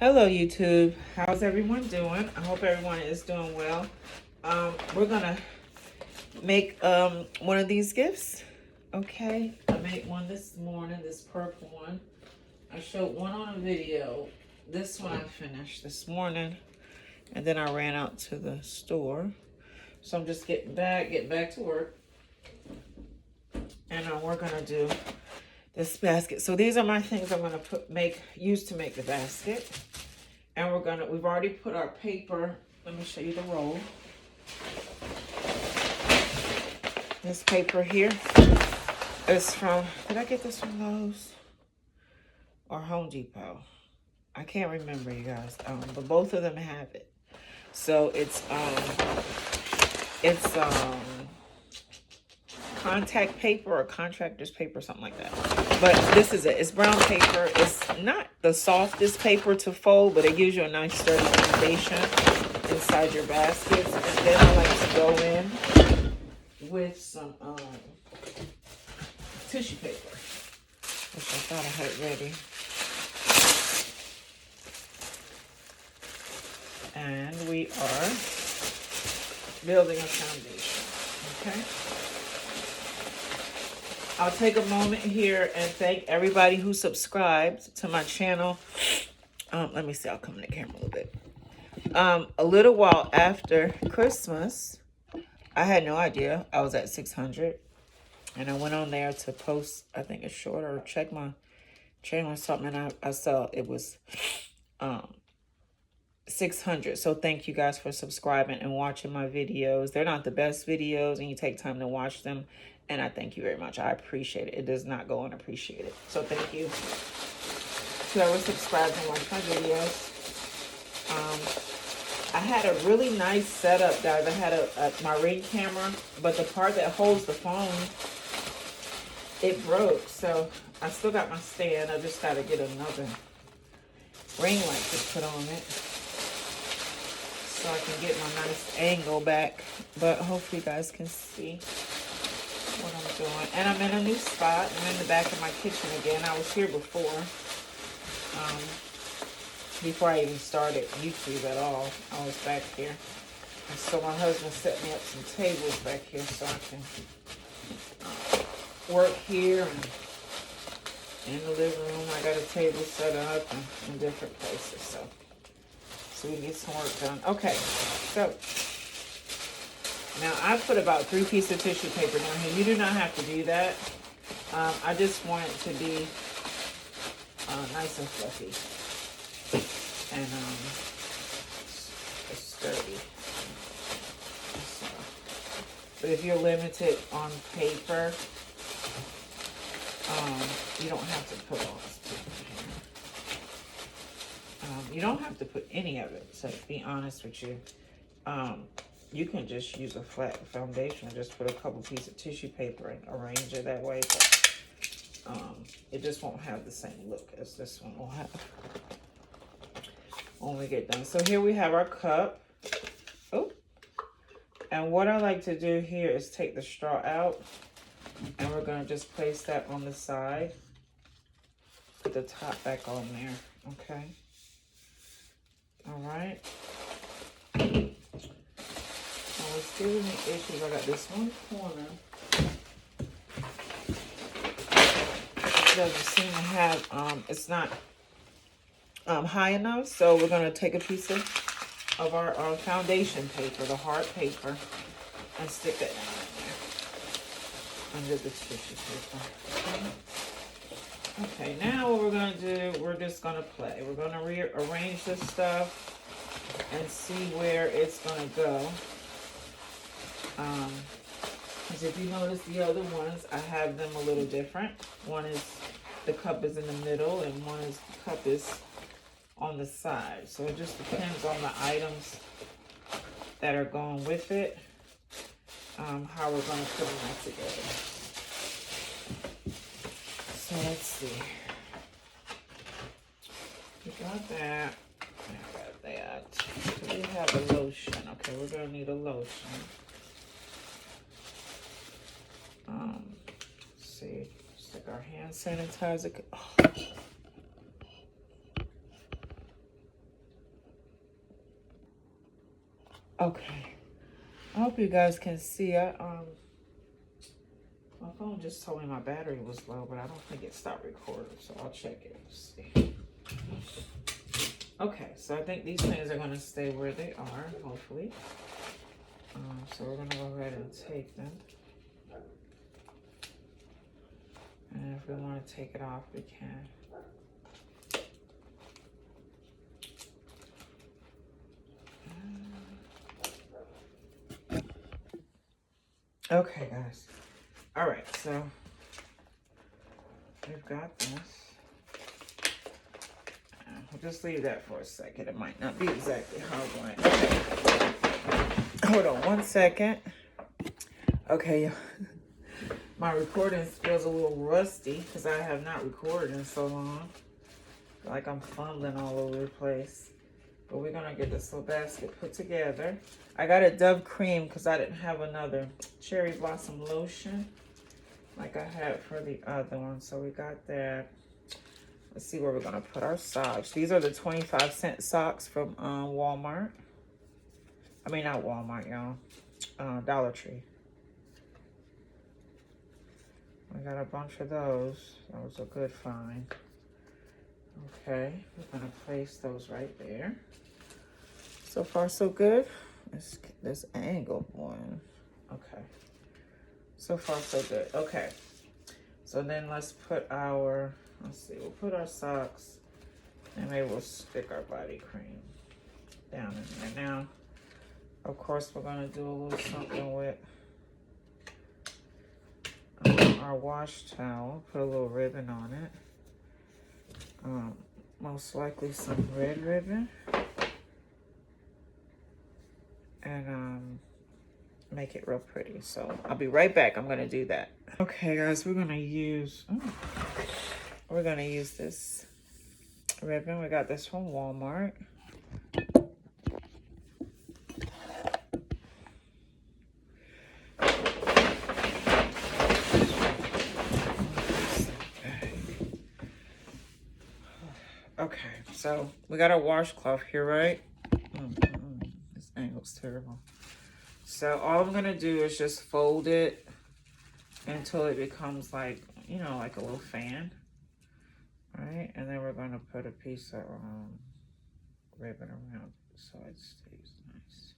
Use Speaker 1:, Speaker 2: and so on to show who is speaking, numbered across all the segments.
Speaker 1: Hello YouTube, how's everyone doing? I hope everyone is doing well. We're gonna make one of these gifts. Okay, I made one this morning, this purple one. I showed one on a video. This one I finished this morning, and then I ran out to the store. So I'm just getting back to work, and we're gonna do this basket. So these are my things I'm gonna use to make the basket. And we've already put our paper. Let me show you the roll. This paper here is from, did I get this from Lowe's or Home Depot? I can't remember, you guys. But both of them have it. So it's contact paper or contractor's paper, something like that. But this is it. It's brown paper. It's not the softest paper to fold, but it gives you a nice sturdy foundation inside your baskets. And then I like to go in with some tissue paper, which I thought I had ready. And we are building a foundation, okay? I'll take a moment here and thank everybody who subscribed to my channel. Let me see, I'll come in the camera a little bit. A little while after Christmas, I had no idea I was at 600. And I went on there to post, I think, a short or check my channel or something. And I saw it was 600. So thank you guys for subscribing and watching my videos. They're not the best videos, and you take time to watch them. And I thank you very much. I appreciate it. It does not go unappreciated. So thank you to whoever subscribed and watched my videos. I had a really nice setup, guys. I had my Ring camera, but the part that holds the phone, it broke. So I still got my stand. I just got to get another ring light to put on it, so I can get my nice angle back. But hopefully you guys can see what I'm doing. And I'm in a new spot. I'm in the back of my kitchen again. I was here before I even started YouTube at all. I was back here. And so my husband set me up some tables back here so I can work here. And in the living room, I got a table set up in different places. So we get some work done. Okay, so now I put about 3 pieces of tissue paper down here. You do not have to do that. I just want it to be nice and fluffy and sturdy. So, but if you're limited on paper, you don't have to put all this paper here. You don't have to put any of it, so to be honest with you. You can just use a flat foundation and just put a couple pieces of tissue paper and arrange it that way, but it just won't have the same look as this one will have when we get done. So here we have our cup. Oh, and what I like to do here is take the straw out, and we're going to just place that on the side. Put the top back on there, okay? All right. What's giving me issues, I got this one corner. It doesn't seem to have, it's not high enough. So we're going to take a piece of our foundation paper, the hard paper, and stick that down in there under the tissue paper. Okay, now what we're going to do, we're just going to play. We're going to rearrange this stuff and see where it's going to go. Because if you notice the other ones, I have them a little different. One is, the cup is in the middle, and one is, the cup is on the side. So it just depends on the items that are going with it, how we're going to put them all together. So let's see. We got that. I got that. So we have a lotion. Okay, we're going to need a lotion. Let's see. Stick our hand sanitizer. Oh. Okay. I hope you guys can see. My phone just told me my battery was low, but I don't think it stopped recording, so I'll check it. Let's see. Okay, so I think these things are going to stay where they are, hopefully. So we're going to go ahead and take them. And if we want to take it off, we can. Okay, guys. All right, so we've got this. We'll just leave that for a second. It might not be exactly how I want it. Okay. Hold on 1 second. Okay, my recording feels a little rusty because I have not recorded in so long. Like I'm fumbling all over the place. But we're gonna get this little basket put together. I got a Dove cream because I didn't have another cherry blossom lotion like I had for the other one. So we got that. Let's see where we're gonna put our socks. These are the 25-cent socks from Walmart. I mean, not Walmart, y'all. Dollar Tree. We got a bunch of those. That was a good find. Okay, we're gonna place those right there. So far, so good. This angled one. Okay. So far, so good. Okay. So then let's put our, let's see, we'll put our socks and maybe we'll stick our body cream down in there. Now, of course, we're gonna do a little something with our wash towel. Put a little ribbon on it. Most likely some red ribbon. And make it real pretty. So I'll be right back. I'm gonna do that. Okay, guys, we're gonna use this ribbon. We got this from Walmart. Okay, so we got a washcloth here, right? This angle's terrible. So all I'm gonna do is just fold it until it becomes like, you know, like a little fan. All right, and then we're gonna put a piece of ribbon around it so it stays nice.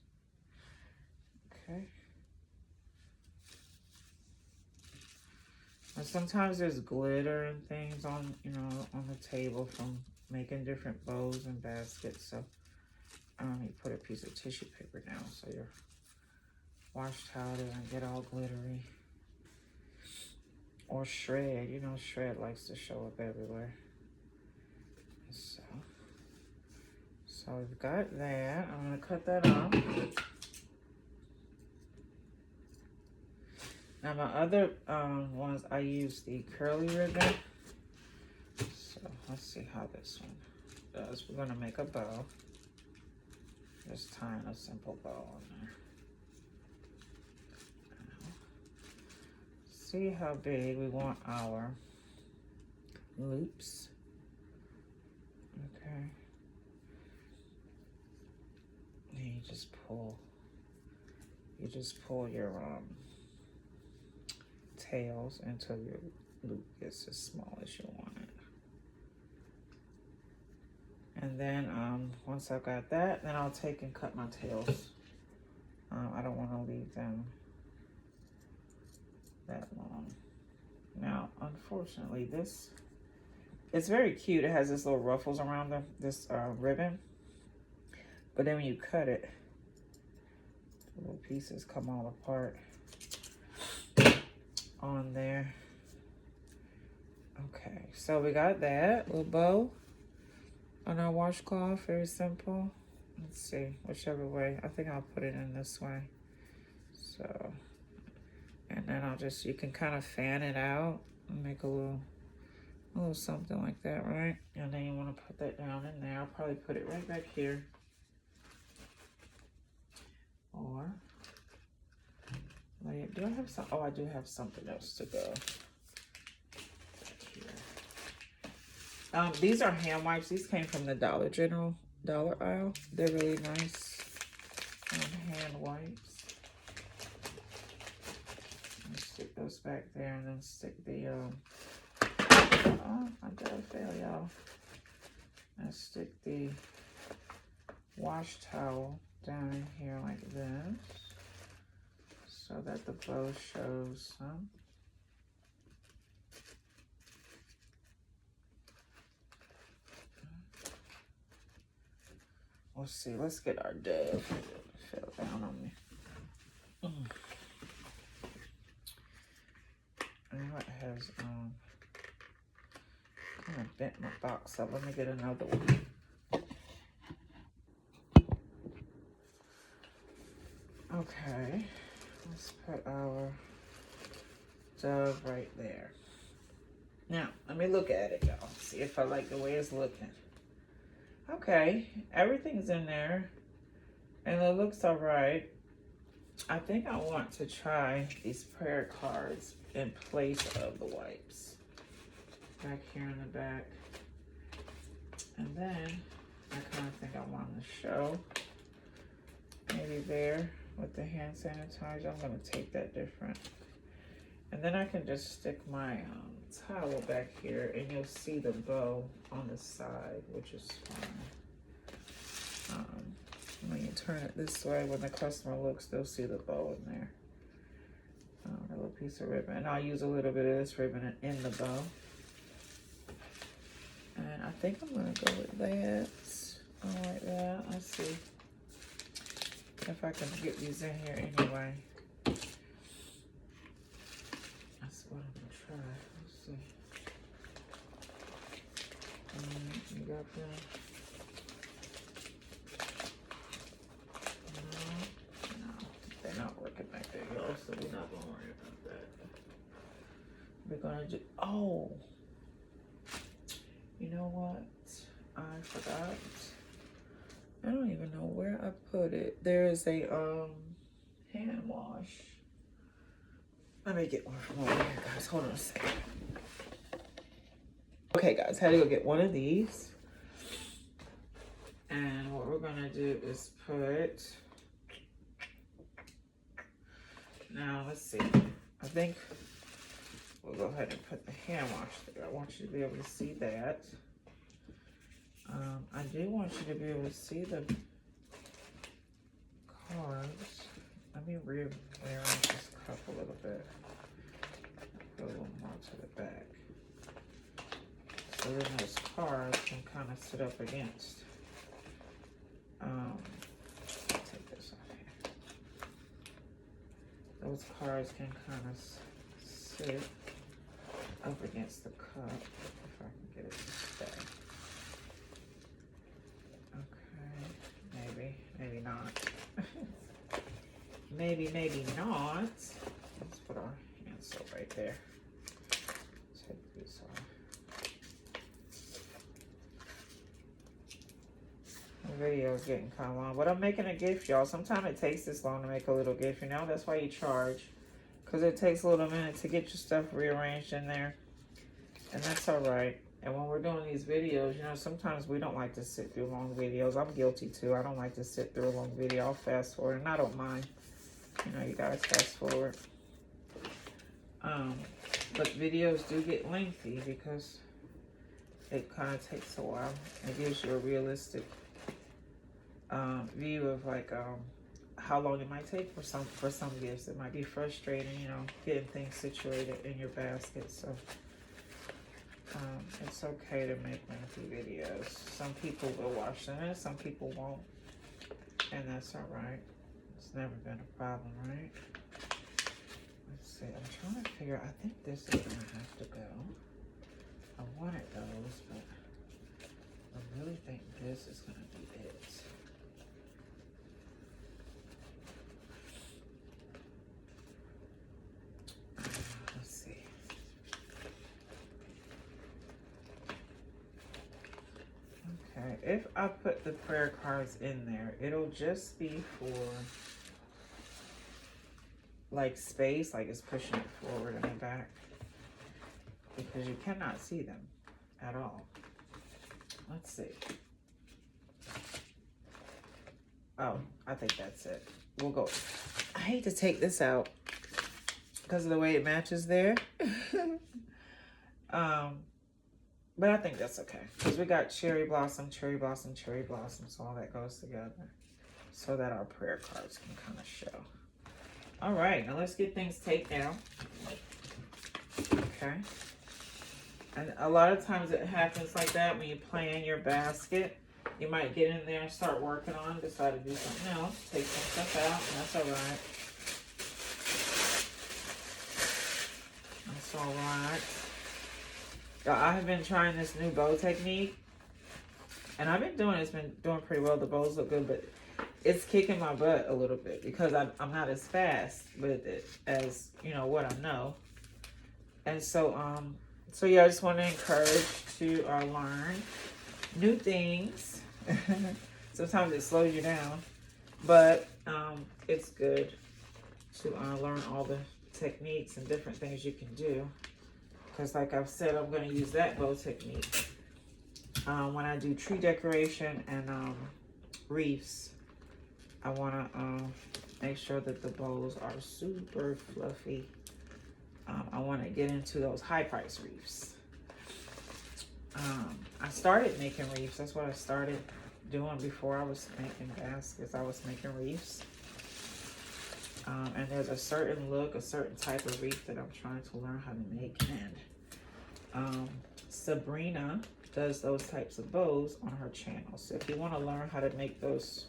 Speaker 1: Okay. And sometimes there's glitter and things on, you know, on the table from making different bows and baskets. So you put a piece of tissue paper down so your wash towel doesn't get all glittery. Or shred, you know, shred likes to show up everywhere. So we've got that. I'm gonna cut that off. Now my other ones, I use the curly ribbon. So let's see how this one does. We're gonna make a bow. Just tying a simple bow on there. See how big we want our loops. Okay. And you just pull your tails until your loop gets as small as you want it. And then once I've got that, then I'll take and cut my tails. I don't want to leave them that long. Now, unfortunately, it's very cute. It has this little ruffles around this ribbon. But then when you cut it, the little pieces come all apart on there. Okay, so we got that little bow on our washcloth. Very simple. Let's see, whichever way. I think I'll put it in this way. So, and then you can kind of fan it out and make a little something like that, right? And then you want to put that down in there. I'll probably put it right back here. Or, do I have some? Oh, I do have something else to go here. These are hand wipes. These came from the Dollar aisle. They're really nice. and hand wipes. And stick those back there, and then stick the oh, I gotta fail y'all. And stick the wash towel down in here like this, so that the bow shows some. Let's see, let's get our dove. Fell down on me. And what has kind of bent my box up. Let me get another one. Okay, let's put our dove right there. Now, let me look at it, y'all. See if I like the way it's looking. Okay, everything's in there, and it looks all right. I think I want to try these prayer cards in place of the wipes. Back here in the back. And then, I kind of think I want to show maybe there with the hand sanitizer. I'm going to take that different. And then I can just stick my towel back here, and you'll see the bow on the side, which is fine. When you turn it this way, when the customer looks, they'll see the bow in there. A little piece of ribbon. And I'll use a little bit of this ribbon in the bow. And I think I'm going to go with that. I like that. Let's see if I can get these in here anyway. That's what I'm going to try. Let's see. You got them? No, they're not working back there, y'all, so we're not going to worry about that. We're going to do, oh, you know what? I forgot. I don't even know where I put it. There is a hand wash. Let me get one from over here, guys. Hold on a second. Okay, guys, had to go get one of these. And what we're gonna do is put, now let's see. I think we'll go ahead and put the hand wash there. I want you to be able to see that. I do want you to be able to see the cards. Let me rearrange this cup a little bit. Put a little more to the back. So then those cards can kind of sit up against. Take this off here. Those cards can kind of sit up against the cup, if I can get it to stay. Okay, maybe not. maybe not. Let's put our hand soap right there. Take this off. The video is getting kind of long, but I'm making a gift, y'all. Sometimes it takes this long to make a little gift, you know? That's why you charge, because it takes a little minute to get your stuff rearranged in there, and that's all right. And when we're doing these videos, you know, sometimes we don't like to sit through long videos. I'm guilty too. I don't like to sit through a long video. I'll fast forward, and I don't mind. You know, you guys fast forward. But videos do get lengthy because it kind of takes a while. It gives you a realistic view of like how long it might take for some gifts. It might be frustrating, you know, getting things situated in your basket. So it's okay to make lengthy videos. Some people will watch them and some people won't, and that's all right. It's never been a problem, right? Let's see. I'm trying to figure. I think this is gonna have to go. I wanted those, but I really think this is gonna be it. Let's see. Okay, if I put the prayer cards in there, it'll just be for like space, like it's pushing it forward and back, because you cannot see them at all. Let's see. Oh, I think that's it. We'll go. I hate to take this out because of the way it matches there. But I think that's okay. Because we got cherry blossom, cherry blossom, cherry blossom. So all that goes together. So that our prayer cards can kind of show. All right, now let's get things taped down. Okay. And a lot of times it happens like that when you plan your basket. You might get in there and start working on, decide to do something else, take some stuff out, and that's all right. That's all right. I have been trying this new bow technique, and I've been doing it. It's been doing pretty well. The bows look good, but it's kicking my butt a little bit because I'm not as fast with it as, you know, what I know. And so, yeah, I just want to encourage to learn new things. Sometimes it slows you down, but it's good to learn all the techniques and different things you can do. Because like I've said, I'm going to use that bow technique when I do tree decoration and wreaths. I want to make sure that the bows are super fluffy. I want to get into those high price wreaths. I started making wreaths. That's what I started doing before I was making baskets. I was making wreaths. And there's a certain look, a certain type of wreath that I'm trying to learn how to make. And Sabrina does those types of bows on her channel. So if you want to learn how to make those,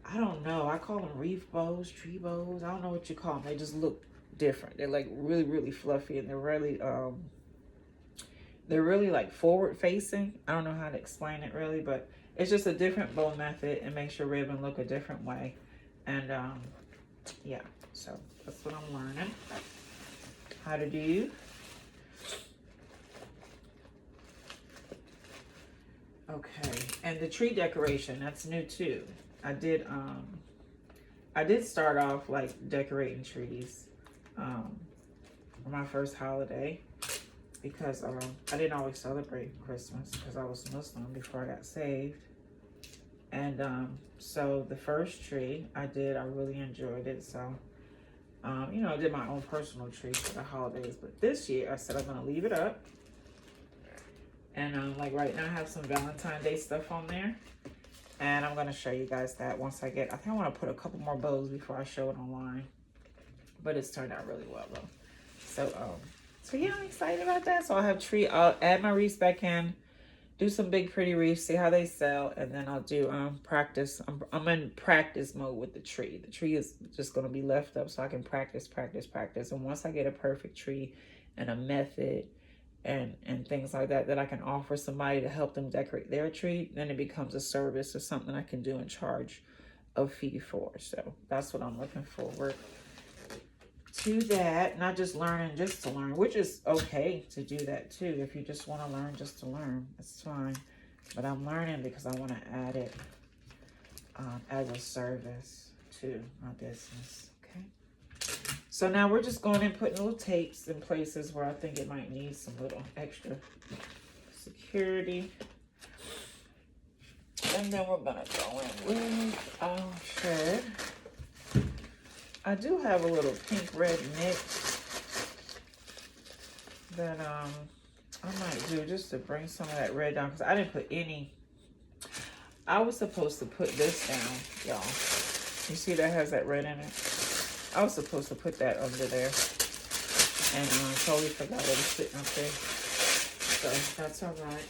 Speaker 1: I don't know, I call them wreath bows, tree bows. I don't know what you call them. They just look different. They're like really, really fluffy, and they're really like forward facing. I don't know how to explain it really, but it's just a different bow method and makes your ribbon look a different way. And yeah, so that's what I'm learning how to do. Okay, and the tree decoration, that's new too. I did start off like decorating trees for my first holiday, because I didn't always celebrate Christmas because I was Muslim before I got saved. And so the first tree I did, I really enjoyed it. So, you know, I did my own personal tree for the holidays. But this year I said I'm going to leave it up. And like right now I have some Valentine Day stuff on there. And I'm going to show you guys that once I get, I think I want to put a couple more bows before I show it online. But it's turned out really well though. So yeah, I'm excited about that. So I'll have tree, I'll add my wreaths back in, do some big pretty wreaths, see how they sell, and then I'll do practice. I'm in practice mode with the tree. The tree is just going to be left up so I can practice. And once I get a perfect tree and a method and things like that I can offer somebody to help them decorate their tree, then it becomes a service or something I can do and charge a fee for. So that's what I'm looking forward to, that. Not just learning just to learn, which is okay to do that too. If you just want to learn just to learn, it's fine. But I'm learning because I want to add it as a service to my business. Okay. So now we're just going and putting little tapes in places where I think it might need some little extra security. And then we're gonna go in with our thread. I do have a little pink red mix that I might do just to bring some of that red down, because I didn't put any. I was supposed to put this down, y'all. You see that has that red in it? I was supposed to put that under there, and I totally forgot it was sitting up there. So that's all right.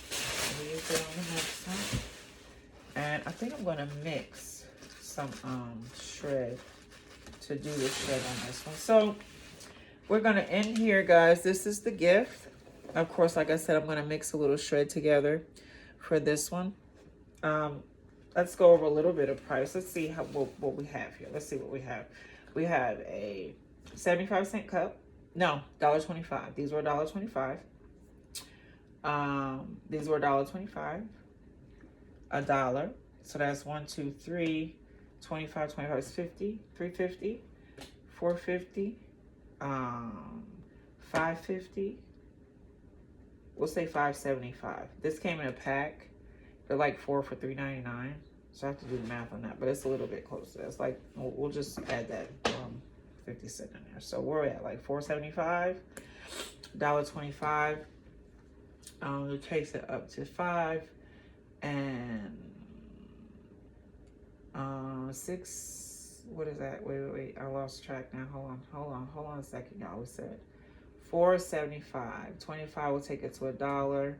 Speaker 1: I'll use it on the next one. And I think I'm gonna mix some shred to do the shred on this one. So we're gonna end here, guys. This is the gift. Of course, like I said, I'm gonna mix a little shred together for this one. Let's go over a little bit of price. Let's see what we have here. Let's see what we have. We have a 75-cent cup. No, $1.25. These were $1.25. These were $1.25. $1. So that's 1, 2, 3, 25, 25 is 50, 350, 450, 550. We'll say 575. This came in a pack. They're like 4 for $3.99. So I have to do the math on that, but it's a little bit closer. It's like, we'll just add that 50 cents in there. So we're at like $4.75, $1.25. It takes it up to 5 and 6. What is that? Wait. I lost track now. Hold on a second, y'all. We said $4.75. 25 will take it to $1,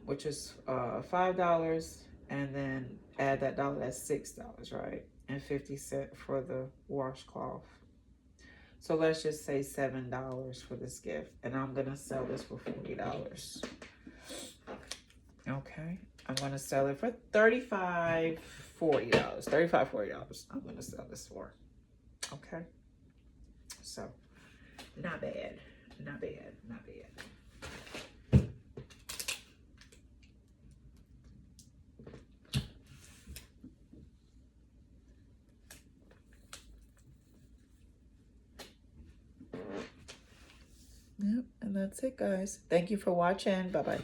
Speaker 1: which is $5, and then add that dollar, that's $6, right? And 50 cents for the washcloth. So let's just say $7 for this gift, and I'm gonna sell this for $40. Okay, I'm gonna sell it for $35, $40. $35, $40. I'm gonna sell this for. Okay, so not bad, not bad, not bad. Yep, and that's it, guys. Thank you for watching. Bye-bye.